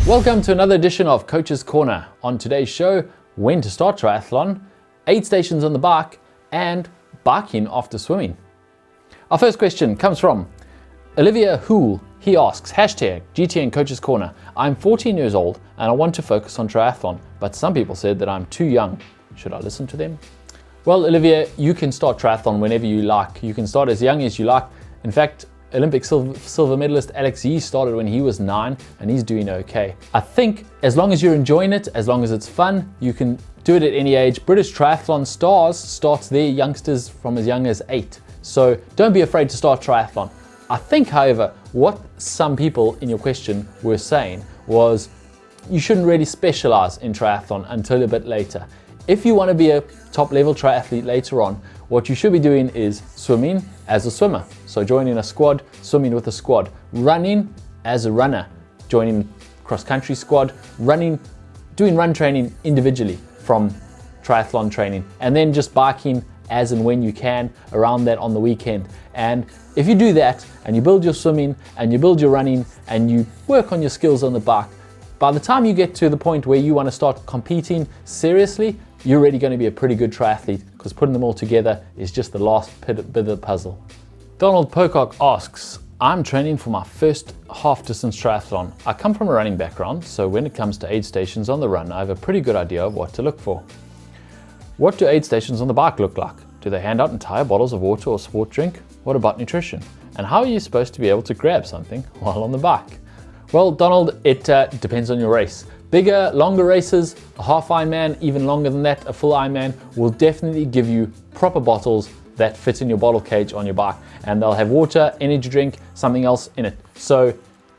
Welcome to another edition of Coach's Corner. On today's show, when to start triathlon, aid stations on the bike, and biking after swimming. Our first question comes from Olivia Hool. He asks, hashtag GTN Coach's Corner. I'm 14 years old and I want to focus on triathlon, but some people said that I'm too young. Should I listen to them? Well, Olivia, you can start triathlon whenever you like. You can start as young as you like. In fact, Olympic silver medalist Alex Yee started when he was 9 and he's doing okay. I think as long as you're enjoying it, as long as it's fun, you can do it at any age. British Triathlon Stars starts their youngsters from as young as 8. So don't be afraid to start triathlon. I think, however, what some people in your question were saying was you shouldn't really specialize in triathlon until a bit later. If you want to be a top level triathlete later on, what you should be doing is swimming as a swimmer. So joining a squad, swimming with a squad, running as a runner, joining cross-country squad, doing run training individually from triathlon training, and then just biking as and when you can around that on the weekend. And if you do that and you build your swimming and you build your running and you work on your skills on the bike, by the time you get to the point where you want to start competing seriously, you're already going to be a pretty good triathlete, because putting them all together is just the last bit of the puzzle. Donald Pocock asks, I'm training for my first half-distance triathlon. I come from a running background, so when it comes to aid stations on the run, I have a pretty good idea of what to look for. What do aid stations on the bike look like? Do they hand out entire bottles of water or sport drink? What about nutrition? And how are you supposed to be able to grab something while on the bike? Well, Donald, it depends on your race. Bigger, longer races, a half Ironman, even longer than that, a full Ironman, will definitely give you proper bottles that fit in your bottle cage on your bike. And they'll have water, energy drink, something else in it. So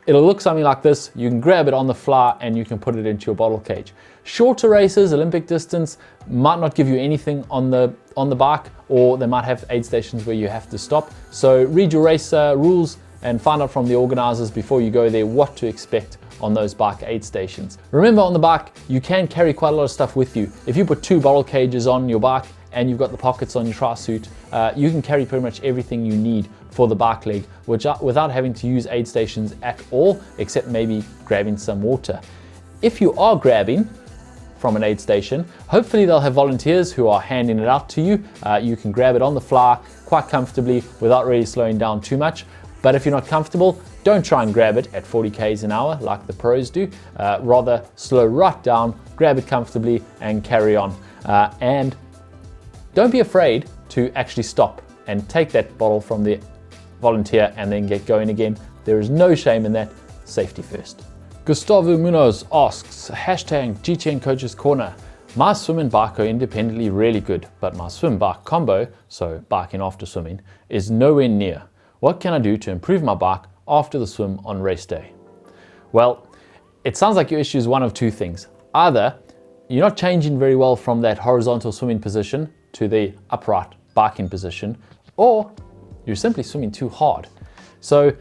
it'll look something like this. You can grab it on the fly and you can put it into your bottle cage. Shorter races, Olympic distance, might not give you anything on the bike, or they might have aid stations where you have to stop. So read your race rules and find out from the organizers before you go there what to expect on those bike aid stations. Remember, on the bike, you can carry quite a lot of stuff with you. If you put 2 bottle cages on your bike and you've got the pockets on your tri-suit, you can carry pretty much everything you need for the bike leg, without having to use aid stations at all, except maybe grabbing some water. If you are grabbing from an aid station, hopefully they'll have volunteers who are handing it out to you. You can grab it on the fly quite comfortably without really slowing down too much. But if you're not comfortable, don't try and grab it at 40 k's an hour like the pros do. Rather slow right down, grab it comfortably and carry on. And don't be afraid to actually stop and take that bottle from the volunteer and then get going again. There is no shame in that. Safety first. Gustavo Munoz asks, hashtag GTN Coach's Corner. My swim and bike are independently really good, but my swim-bike combo, so biking after swimming, is nowhere near. What can I do to improve my bike after the swim on race day? Well, it sounds like your issue is one of two things. Either you're not changing very well from that horizontal swimming position to the upright biking position, or you're simply swimming too hard. So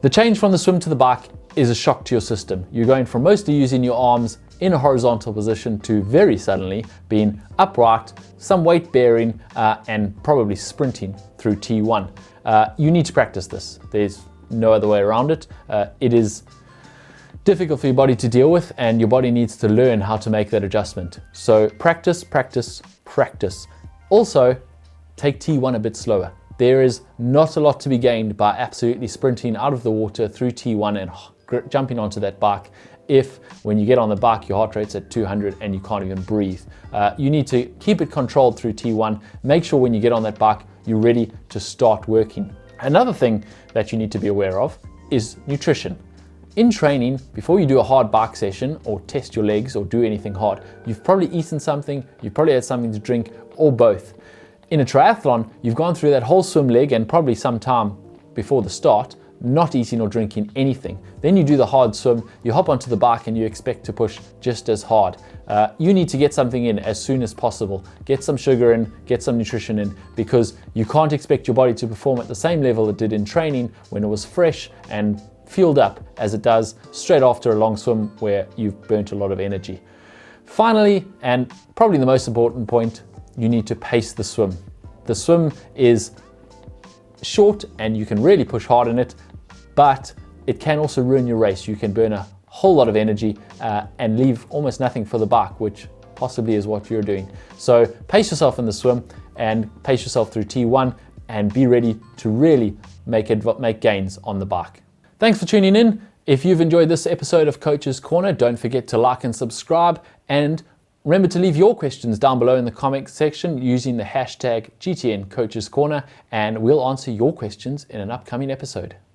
the change from the swim to the bike is a shock to your system. You're going from mostly using your arms in a horizontal position to very suddenly being upright, some weight bearing, and probably sprinting through T1. You need to practice this. There's no other way around it. It is difficult for your body to deal with, and your body needs to learn how to make that adjustment. So practice, practice, practice. Also, take T1 a bit slower. There is not a lot to be gained by absolutely sprinting out of the water through T1 and jumping onto that bike if when you get on the bike your heart rate's at 200 and you can't even breathe. You need to keep it controlled through T1. Make sure when you get on that bike you're ready to start working. Another thing that you need to be aware of is nutrition. In training, before you do a hard bike session or test your legs or do anything hard, you've probably eaten something, you've probably had something to drink, or both. In a triathlon, you've gone through that whole swim leg and probably some time before the start, not eating or drinking anything. Then you do the hard swim, you hop onto the bike and you expect to push just as hard. You need to get something in as soon as possible. Get some sugar in, get some nutrition in, because you can't expect your body to perform at the same level it did in training when it was fresh and fueled up as it does straight after a long swim where you've burnt a lot of energy. Finally, and probably the most important point, you need to pace the swim. The swim is short and you can really push hard in it, but it can also ruin your race. You can burn a whole lot of energy and leave almost nothing for the bike, which possibly is what you're doing. So pace yourself in the swim and pace yourself through T1 and be ready to really make gains on the bike. Thanks for tuning in. If you've enjoyed this episode of Coach's Corner, don't forget to like and subscribe, and remember to leave your questions down below in the comment section using the hashtag GTN Coach's Corner, and we'll answer your questions in an upcoming episode.